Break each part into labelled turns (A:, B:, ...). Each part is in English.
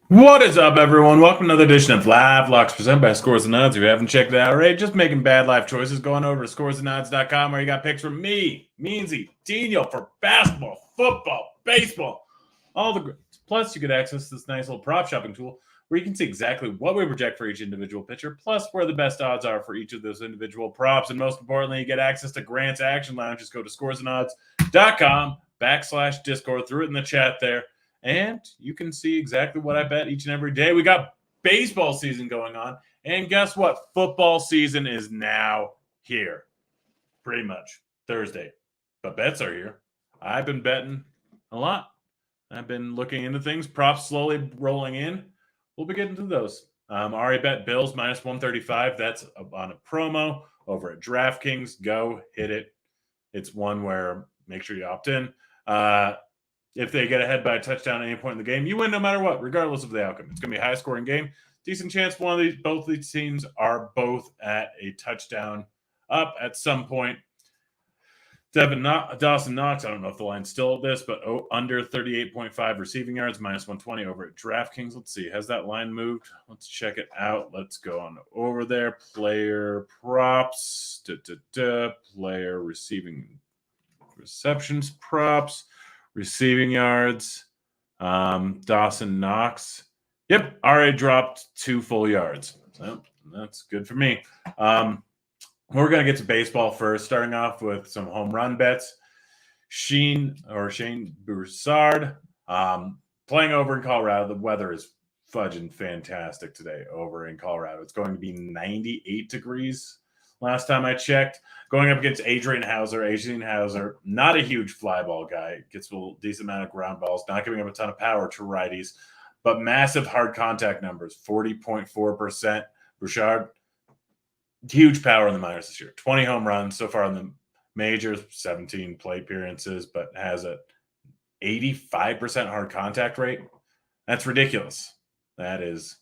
A: What is up, everyone? Welcome to another edition of Live Locks presented by Scores and Odds. If you haven't checked it out already, just making bad life choices, going over to scoresandodds.com where you got picks from me, Meansy, Dino for basketball, football, baseball, all the greats. Plus, you get access to this nice little prop shopping tool where you can see exactly what we project for each individual pitcher, plus where the best odds are for each of those individual props. And most importantly, you get access to Grant's Action Lounge. Just go to scoresandodds.com/Discord, threw it in the chat there. And you can see exactly what I bet each and every day. We got baseball season going on. And guess what? Football season is now here. Pretty much Thursday. But bets are here. I've been betting a lot. I've been looking into things. Props slowly rolling in. We'll be getting to those. Already bet Bills minus 135. That's on a promo over at DraftKings. Go hit it. It's one where make sure you opt in. If they get ahead by a touchdown at any point in the game, you win no matter what, regardless of the outcome. It's going to be a high-scoring game. Decent chance both of these teams are both at a touchdown up at some point. Dawson Knox, I don't know if the line's still at this, but under 38.5 receiving yards, minus 120 over at DraftKings. Let's see. Has that line moved? Let's check it out. Let's go on over there. Player props. Player receiving receptions props. Receiving yards, Dawson Knox. Yep, already dropped 2 full yards. So that's good for me. We're going to get to baseball first, starting off with some home run bets. Shane Broussard playing over in Colorado. The weather is fudging fantastic today over in Colorado. It's going to be 98 degrees last time I checked. Going up against Adrian Hauser, not a huge fly ball guy. Gets a decent amount of ground balls, not giving up a ton of power to righties, but massive hard contact numbers, 40.4%. Bouchard, huge power in the minors this year. 20 home runs so far in the majors, 17 plate appearances, but has a 85% hard contact rate. That's ridiculous. That is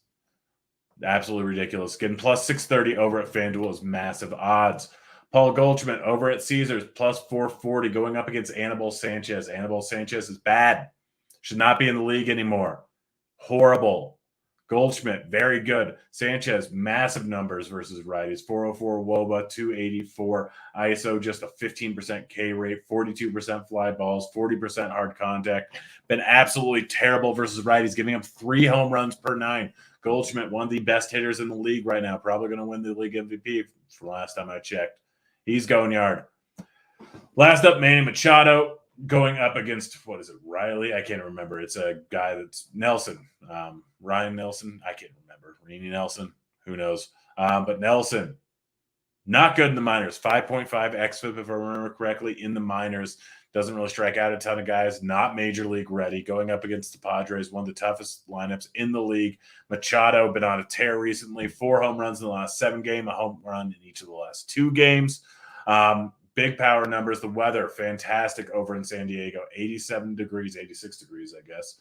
A: absolutely ridiculous. Getting plus 630 over at FanDuel is massive odds. Paul Goldschmidt over at Caesars plus 440 going up against Anibal Sanchez. Anibal Sanchez is bad. Should not be in the league anymore. Horrible. Goldschmidt, very good. Sanchez, massive numbers versus righties. 404 WOBA, 284 ISO, just a 15% K rate, 42% fly balls, 40% hard contact. Been absolutely terrible versus righties, giving up 3 home runs per 9. Goldschmidt, one of the best hitters in the league right now, probably going to win the league MVP from last time I checked. He's going yard. Last up, Manny Machado going up against, Riley? I can't remember. It's a guy that's Nelson. Ryan Nelson. I can't remember. Rainy Nelson. Who knows? But Nelson, not good in the minors. 5.5 xFIP, if I remember correctly, in the minors. Doesn't really strike out a ton of guys. Not major league ready. Going up against the Padres, one of the toughest lineups in the league. Machado been on a tear recently. 4 home runs in the last 7 games. A home run in each of the last 2 games. Big power numbers. The weather, fantastic over in San Diego. 87 degrees, 86 degrees, I guess,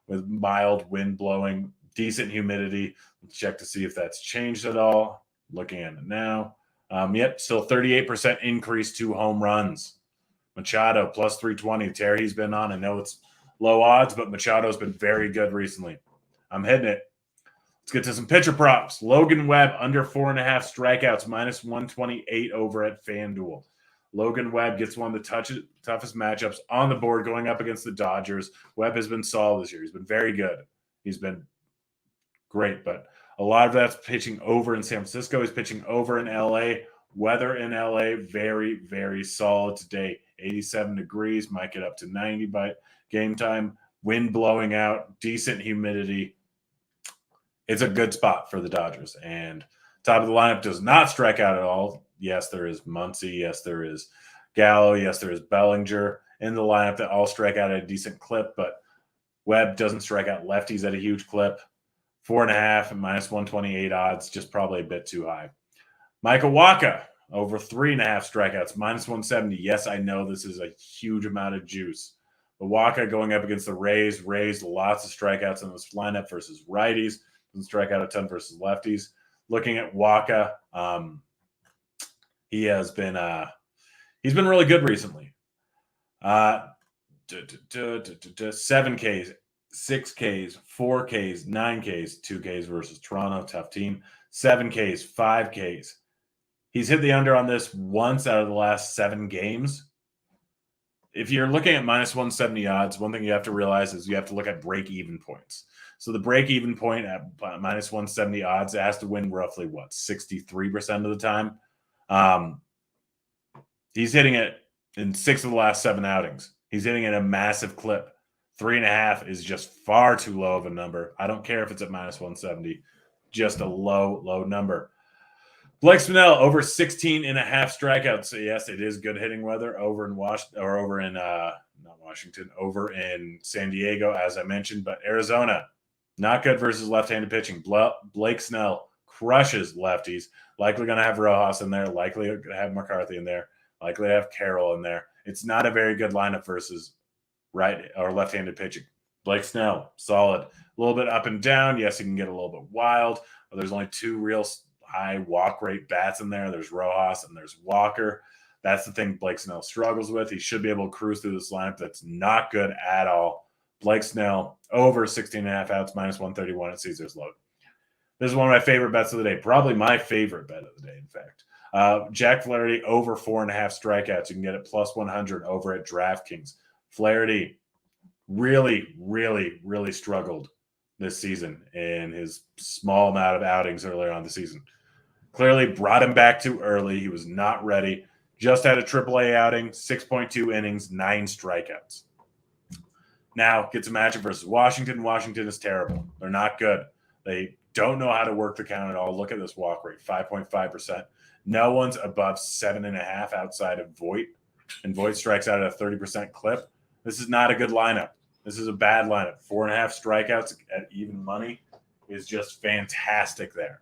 A: with mild wind blowing, decent humidity. Let's check to see if that's changed at all. Looking at it now. Yep, still 38% increase to home runs. Machado plus 320. Tear he's been on. I know it's low odds, but Machado's been very good recently. I'm hitting it. Let's get to some pitcher props. Logan Webb under 4.5 strikeouts, minus 128 over at FanDuel. Logan Webb gets one of the toughest matchups on the board going up against the Dodgers. Webb has been solid this year. He's been very good. He's been great, but a lot of that's pitching over in San Francisco. He's pitching over in LA. Weather in LA, very, very solid today. 87 degrees, might get up to 90 by game time. Wind blowing out, decent humidity. It's a good spot for the Dodgers. And top of the lineup does not strike out at all. Yes, there is Muncy. Yes, there is Gallo. Yes, there is Bellinger in the lineup that all strike out at a decent clip, but Webb doesn't strike out lefties at a huge clip. 4.5 and minus 128 odds, just probably a bit too high. Michael Wacha, over 3.5 strikeouts, minus 170. Yes, I know this is a huge amount of juice. But Wacha going up against the Rays. Rays, lots of strikeouts in this lineup versus righties. Doesn't strike out a ton versus lefties. Looking at Wacha, he's been really good recently. 7 Ks, 6 Ks, 4 Ks, 9 Ks, 2 Ks versus Toronto, tough team, 7 Ks, 5 Ks. He's hit the under on this once out of the last 7 games. If you're looking at minus 170 odds, one thing you have to realize is you have to look at break-even points. So the break-even point at minus 170 odds has to win roughly, 63% of the time. He's hitting it in 6 of the last 7 outings. He's hitting it a massive clip. 3.5 is just far too low of a number. I don't care if it's at minus 170. Just a low number. Blake Snell over 16 and a half strikeouts. So yes, it is good hitting weather over in over in San Diego, as I mentioned, but Arizona, not good versus left-handed pitching. Blake Snell crushes lefties. Likely going to have Rojas in there. Likely going to have McCarthy in there. Likely to have Carroll in there. It's not a very good lineup versus right or left-handed pitching. Blake Snell, solid. A little bit up and down. Yes, he can get a little bit wild, but there's only 2 real high walk rate bats in there. There's Rojas and there's Walker. That's the thing Blake Snell struggles with. He should be able to cruise through this lineup that's not good at all. Blake Snell over 16.5 outs, minus 131 at Caesars Load. This is one of my favorite bets of the day. Probably my favorite bet of the day, in fact. Jack Flaherty over 4.5 strikeouts. You can get it plus 100 over at DraftKings. Flaherty really struggled this season in his small amount of outings earlier on the season. Clearly brought him back too early. He was not ready. Just had a AAA outing, 6.2 innings, 9 strikeouts. Now gets a matchup versus Washington. Washington is terrible. They're not good. They don't know how to work the count at all. Look at this walk rate, 5.5%. No one's above 7.5 outside of Voit, and Voit strikes out at a 30% clip. This is not a good lineup. This is a bad lineup. 4.5 strikeouts at even money is just fantastic there.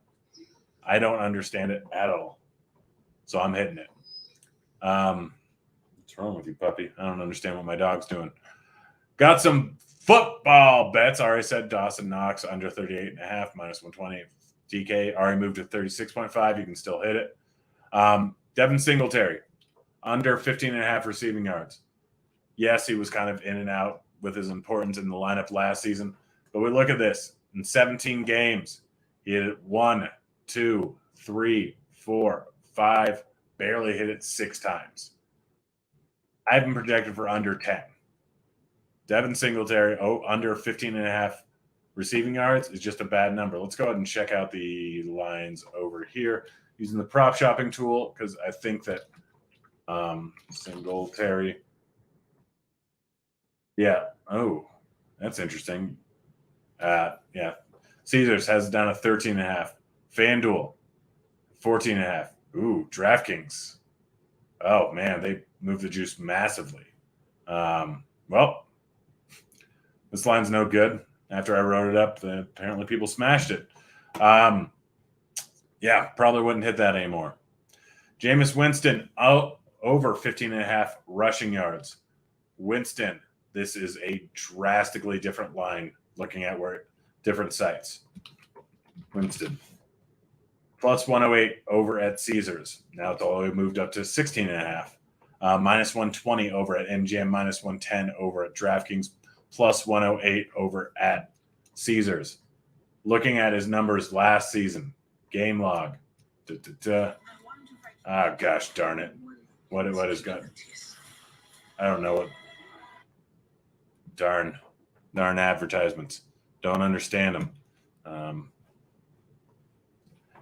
A: I don't understand it at all. So I'm hitting it. What's wrong with you, puppy? I don't understand what my dog's doing. Got some football bets. I already said Dawson Knox under 38.5, minus 120. DK already moved to 36.5. You can still hit it. Devin Singletary under 15.5 receiving yards. Yes, he was kind of in and out with his importance in the lineup last season. But we look at this. In 17 games, he hit it 1, 2, 3, 4, 5, barely hit it 6 times. I have him projected for under 10. Devin Singletary, under 15.5 receiving yards is just a bad number. Let's go ahead and check out the lines over here using the prop shopping tool, because I think that Singletary. Yeah. Oh, that's interesting. Yeah. Caesars has it down to 13.5. FanDuel, 14.5. Ooh, DraftKings. Oh, man, they moved the juice massively. Well, this line's no good. After I wrote it up, apparently people smashed it. Yeah, probably wouldn't hit that anymore. Jameis Winston, over 15.5 rushing yards. Winston, this is a drastically different line looking at different sites. Winston, plus 108 over at Caesars. Now it's all the way moved up to 16.5. Minus 120 over at MGM, minus 110 over at DraftKings, plus 108 over at Caesars. Looking at his numbers last season, game log. Ah, gosh darn it. What is good? I don't know what. Darn advertisements. Don't understand them.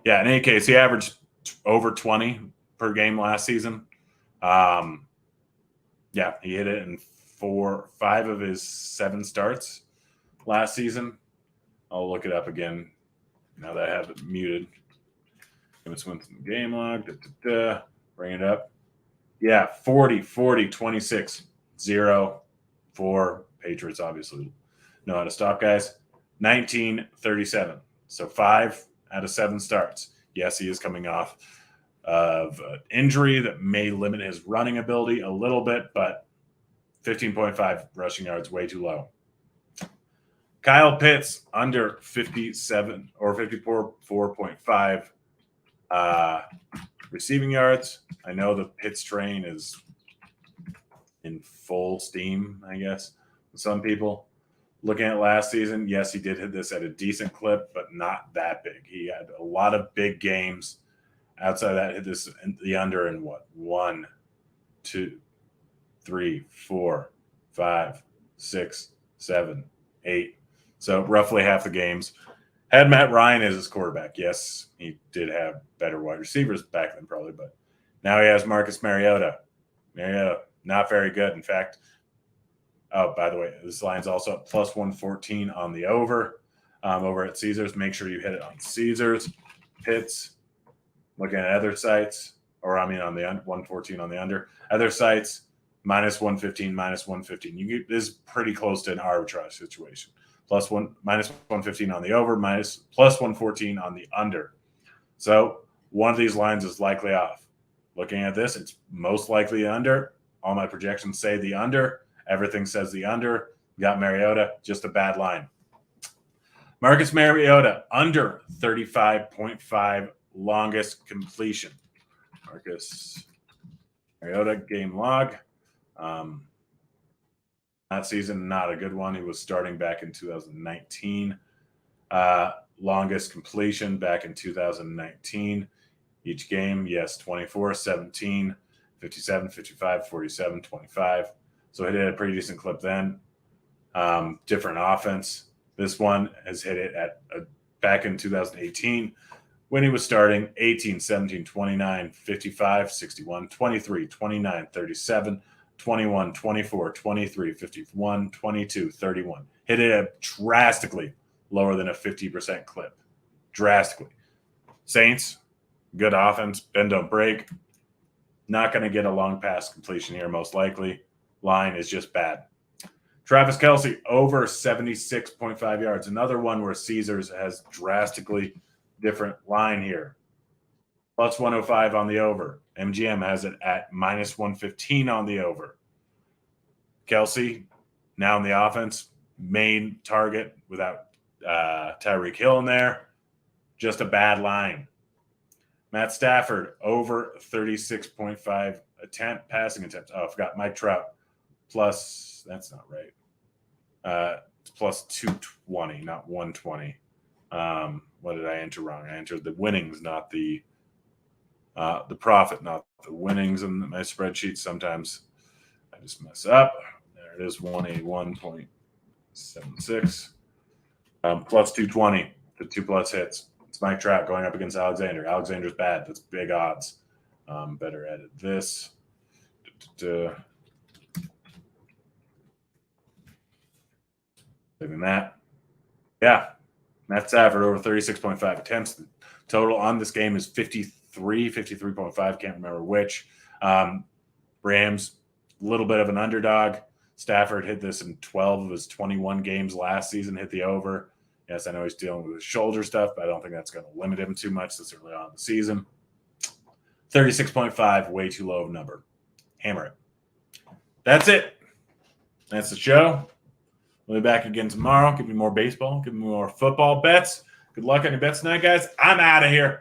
A: Yeah, in any case, he averaged over 20 per game last season. Yeah, he hit it in 5 of his 7 starts last season. I'll look it up again now that I have it muted. Let's win some game log. Bring it up. Yeah, 40, 26, 0, 4. Patriots obviously know how to stop guys. 19, 37. So 5 out of 7 starts. Yes, he is coming off of an injury that may limit his running ability a little bit, but 15.5 rushing yards, way too low. Kyle Pitts, under 57 or 54.5 receiving yards. I know the Pitts train is in full steam, I guess, with some people. Looking at last season, yes, he did hit this at a decent clip, but not that big. He had a lot of big games. Outside of that, hit this the under in what? 1, 2, 3, 4, 5, 6, 7, 8. So roughly half the games. Had Matt Ryan as his quarterback. Yes, he did have better wide receivers back then, probably, but now he has Marcus Mariota. Mariota, not very good. In fact, oh, by the way, this line's also at plus 114 on the over at Caesars. Make sure you hit it on Caesars. Hits. Looking at other sites, or I mean on the 114 on the under. Other sites, minus 115, minus 115. This is pretty close to an arbitrage situation. Minus 115 on the over, plus 114 on the under. So one of these lines is likely off. Looking at this, it's most likely under. All my projections say the under. Everything says the under. Got Mariota, just a bad line. Marcus Mariota, under 35.5 longest completion. Marcus Mariota game log. That season, not a good one. He was starting back in 2019. Longest completion back in 2019. Each game, yes, 24, 17, 57, 55, 47, 25. So he did a pretty decent clip then. Different offense. This one has hit it at back in 2018 when he was starting 18, 17, 29, 55, 61, 23, 29, 37, 21, 24, 23, 51, 22, 31. Hit it at drastically lower than a 50% clip. Drastically. Saints, good offense, bend don't break. Not going to get a long pass completion here, most likely. Line is just bad. Travis Kelce, over 76.5 yards. Another one where Caesars has drastically different line here. Plus 105 on the over. MGM has it at minus 115 on the over. Kelce, now in the offense, main target without Tyreek Hill in there. Just a bad line. Matt Stafford, over 36.5 passing attempts. Oh, I forgot. Mike Trout, plus, that's not right. It's plus 220, not 120. What did I enter wrong? I entered the winnings, not the profit, not the winnings in my spreadsheet. Sometimes I just mess up. There it is, 181.76. Plus 220, the 2+ hits. It's Mike Trout going up against Alexander. Alexander's bad. That's big odds. Better edit this. Saving that. Yeah. Matt Stafford over 36.5 attempts. Total on this game is 53.5. Can't remember which. Rams, a little bit of an underdog. Stafford hit this in 12 of his 21 games last season, hit the over. Yes, I know he's dealing with his shoulder stuff, but I don't think that's going to limit him too much this early on in the season. 36.5, way too low of a number. Hammer it. That's it. That's the show. We'll be back again tomorrow. Give me more baseball. Give me more football bets. Good luck on your bets tonight, guys. I'm out of here.